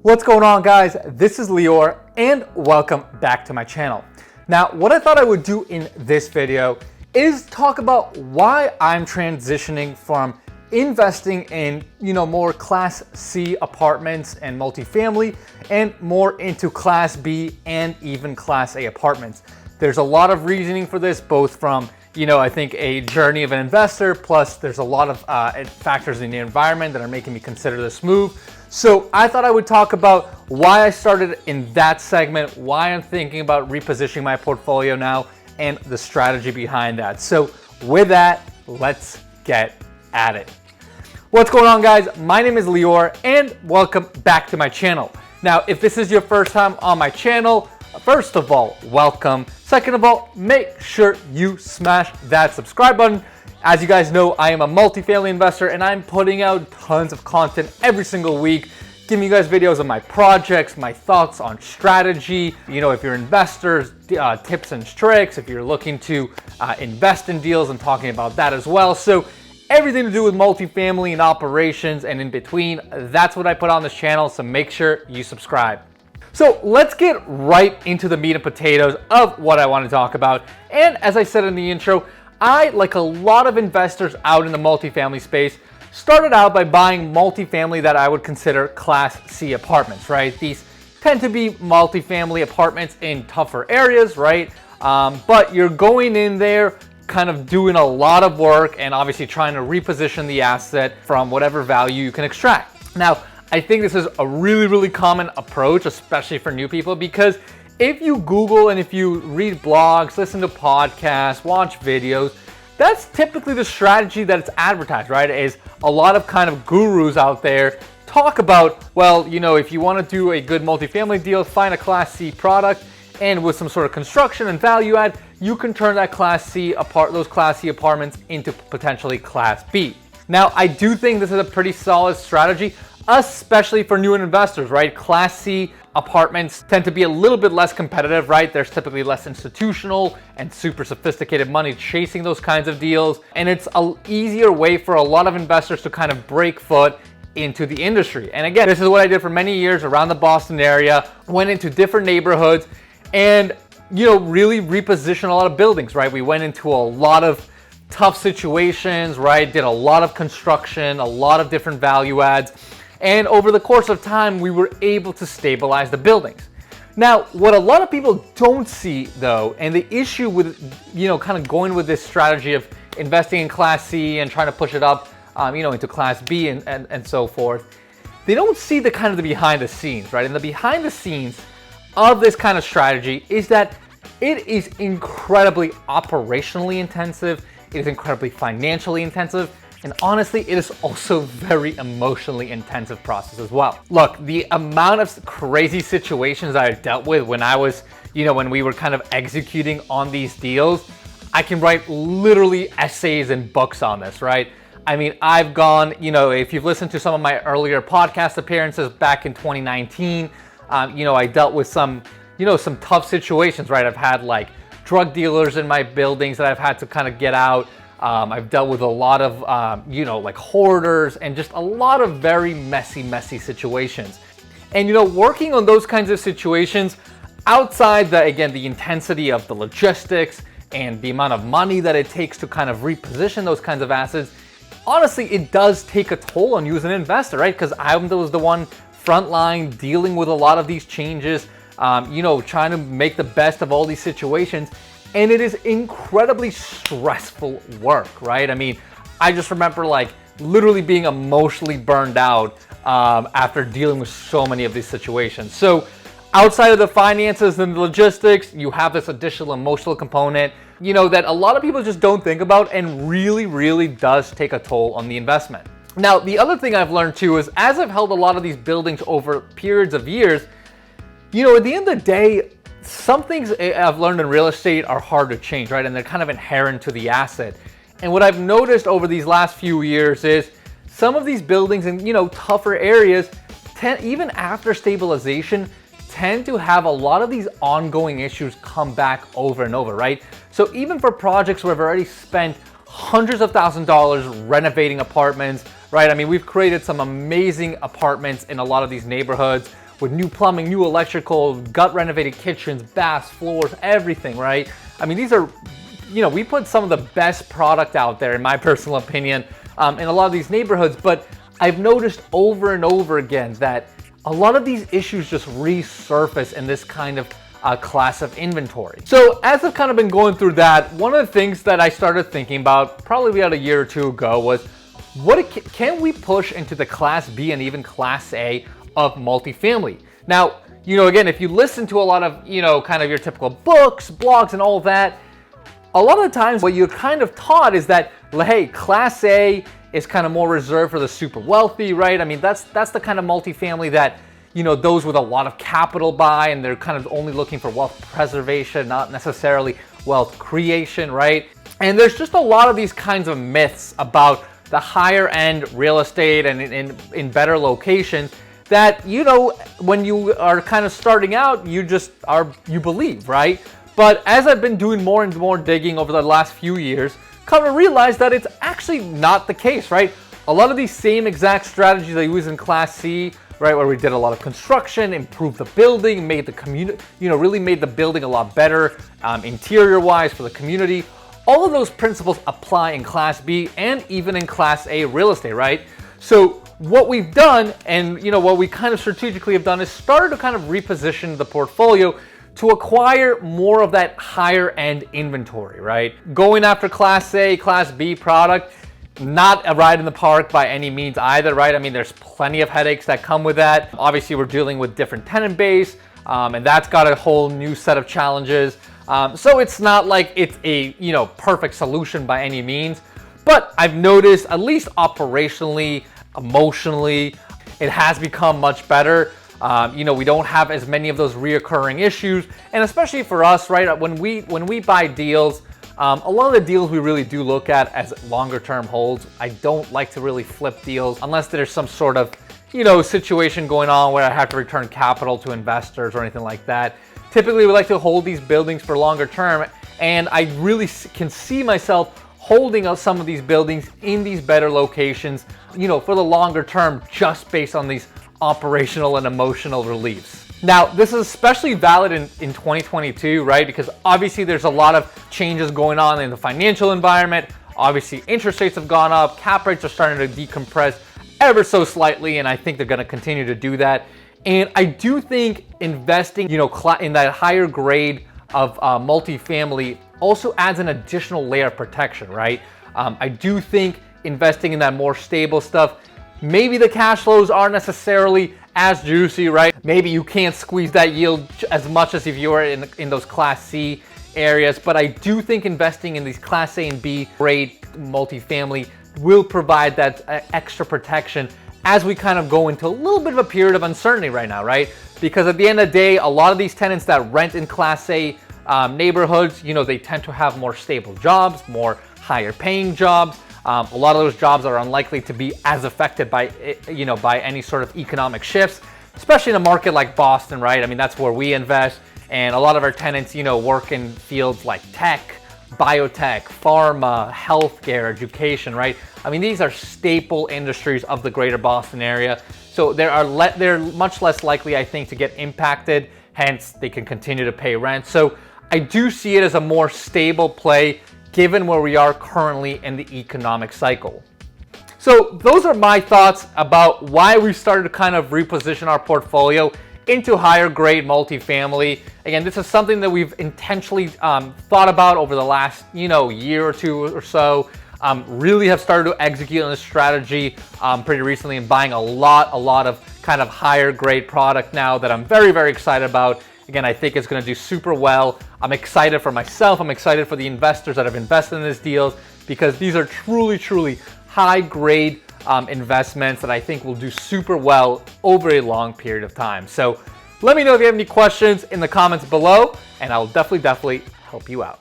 What's going on, guys? This is Lior and welcome back to my channel. Now, what I thought I would do in this video is talk about why I'm transitioning from investing in, more Class C apartments and multifamily and more into Class B and even Class A apartments. There's a lot of reasoning for this, both from I think a journey of an investor, plus there's a lot of factors in the environment that are making me consider this move. So I thought I would talk about why I started in that segment, why I'm thinking about repositioning my portfolio now, and the strategy behind that. So with that, let's get at it. What's going on, guys? My name is Lior and welcome back to my channel. Now, if this is your first time on my channel, first of all, welcome. Second of all, make sure you smash that subscribe button. As you guys know, I am a multifamily investor and I'm putting out tons of content every single week, giving you guys videos of my projects, my thoughts on strategy. If you're investors, tips and tricks, if you're looking to invest in deals, I'm talking about that as well. So everything to do with multifamily and operations and in between, that's what I put on this channel. So make sure you subscribe. So let's get right into the meat and potatoes of what I want to talk about. And as I said in the intro, I, like a lot of investors out in the multifamily space, started out by buying multifamily that I would consider Class C apartments, right? These tend to be multifamily apartments in tougher areas, right? But you're going in there kind of doing a lot of work and obviously trying to reposition the asset from whatever value you can extract. Now, I think this is a really, really common approach, especially for new people, because if you Google and if you read blogs, listen to podcasts, watch videos, that's typically the strategy that it's advertised, right? Is a lot of kind of gurus out there talk about, well, if you want to do a good multifamily deal, find a Class C product, and with some sort of construction and value add, you can turn that those Class C apartments into potentially Class B. Now, I do think this is a pretty solid strategy, especially for new investors, right? Class C apartments tend to be a little bit less competitive, right? There's typically less institutional and super sophisticated money chasing those kinds of deals. And it's an easier way for a lot of investors to kind of break foot into the industry. And again, this is what I did for many years around the Boston area, went into different neighborhoods and, really repositioned a lot of buildings, right? We went into a lot of tough situations, right? Did a lot of construction, a lot of different value adds. And over the course of time, we were able to stabilize the buildings. Now, what a lot of people don't see though, and the issue with, kind of going with this strategy of investing in Class C and trying to push it up, into Class B and so forth, they don't see the kind of the behind the scenes, right? And the behind the scenes of this kind of strategy is that it is incredibly operationally intensive. It is incredibly financially intensive. And honestly, it is also very emotionally intensive process as well. Look, the amount of crazy situations I dealt with when I was, when we were kind of executing on these deals, I can write literally essays and books on this, right? I mean, I've gone, if you've listened to some of my earlier podcast appearances back in 2019, I dealt with some tough situations, right? I've had like drug dealers in my buildings that I've had to kind of get out. I've dealt with a lot of, like hoarders and just a lot of very messy situations. And, working on those kinds of situations outside the intensity of the logistics and the amount of money that it takes to kind of reposition those kinds of assets, honestly, it does take a toll on you as an investor, right? Because I was the one frontline dealing with a lot of these changes, trying to make the best of all these situations. And it is incredibly stressful work, right? I mean, I just remember like literally being emotionally burned out after dealing with so many of these situations. So outside of the finances and the logistics, you have this additional emotional component, that a lot of people just don't think about and really, really does take a toll on the investment. Now, the other thing I've learned too is as I've held a lot of these buildings over periods of years, at the end of the day, some things I've learned in real estate are hard to change, right? And they're kind of inherent to the asset. And what I've noticed over these last few years is some of these buildings in, tougher areas, even after stabilization, tend to have a lot of these ongoing issues come back over and over, right? So even for projects where I've already spent hundreds of thousands of dollars renovating apartments, right? I mean, we've created some amazing apartments in a lot of these neighborhoods with new plumbing, new electrical, gut renovated kitchens, baths, floors, everything, right? I mean, these are, we put some of the best product out there, in my personal opinion, in a lot of these neighborhoods, but I've noticed over and over again that a lot of these issues just resurface in this kind of class of inventory. So as I've kind of been going through that, one of the things that I started thinking about probably about a year or two ago was, can we push into the Class B and even Class A of multifamily? Now, again, if you listen to a lot of, kind of your typical books, blogs, and all of that, a lot of the times what you're kind of taught is that, hey, Class A is kind of more reserved for the super wealthy, right? I mean, that's the kind of multifamily that, those with a lot of capital buy, and they're kind of only looking for wealth preservation, not necessarily wealth creation, right? And there's just a lot of these kinds of myths about the higher end real estate and in better locations that, when you are kind of starting out, you believe, right? But as I've been doing more and more digging over the last few years, come to realize that it's actually not the case, right? A lot of these same exact strategies I use in Class C, right, where we did a lot of construction, improved the building, made the community, really made the building a lot better interior-wise for the community. All of those principles apply in Class B and even in Class A real estate, right? So what we've done, and what we kind of strategically have done, is started to kind of reposition the portfolio to acquire more of that higher end inventory, right? Going after Class A, Class B product, not a ride in the park by any means either, right? I mean, there's plenty of headaches that come with that. Obviously, we're dealing with different tenant base, and that's got a whole new set of challenges. So it's not like it's a, perfect solution by any means, but I've noticed, at least operationally, emotionally, it has become much better. We don't have as many of those reoccurring issues, and especially for us, right? When we buy deals, a lot of the deals we really do look at as longer term holds. I don't like to really flip deals unless there's some sort of, situation going on where I have to return capital to investors or anything like that. Typically, we like to hold these buildings for longer term, and I really can see myself holding some of these buildings in these better locations, for the longer term, just based on these operational and emotional reliefs. Now, this is especially valid in 2022, right? Because obviously there's a lot of changes going on in the financial environment. Obviously, interest rates have gone up, cap rates are starting to decompress ever so slightly, and I think they're gonna continue to do that. And I do think investing, in that higher grade of multifamily also adds an additional layer of protection, right? I do think investing in that more stable stuff, maybe the cash flows aren't necessarily as juicy, right? Maybe you can't squeeze that yield as much as if you were in those Class C areas, but I do think investing in these Class A and B grade multifamily will provide that extra protection as we kind of go into a little bit of a period of uncertainty right now, right? Because at the end of the day, a lot of these tenants that rent in Class A neighborhoods, they tend to have more stable jobs, more higher paying jobs. A lot of those jobs are unlikely to be as affected by, by any sort of economic shifts, especially in a market like Boston, right? I mean, that's where we invest, and a lot of our tenants, work in fields like tech, biotech, pharma, healthcare, education, right? I mean, these are staple industries of the greater Boston area, so they're much less likely, I think, to get impacted. Hence, they can continue to pay rent. So I do see it as a more stable play, given where we are currently in the economic cycle. So those are my thoughts about why we started to kind of reposition our portfolio into higher grade multifamily. Again, this is something that we've intentionally thought about over the last year or two or so. Really have started to execute on this strategy pretty recently, and buying a lot of kind of higher grade product now that I'm very, very excited about. Again, I think it's going to do super well. I'm excited for myself. I'm excited for the investors that have invested in these deals, because these are truly high grade investments that I think will do super well over a long period of time. So let me know if you have any questions in the comments below, and I'll definitely help you out.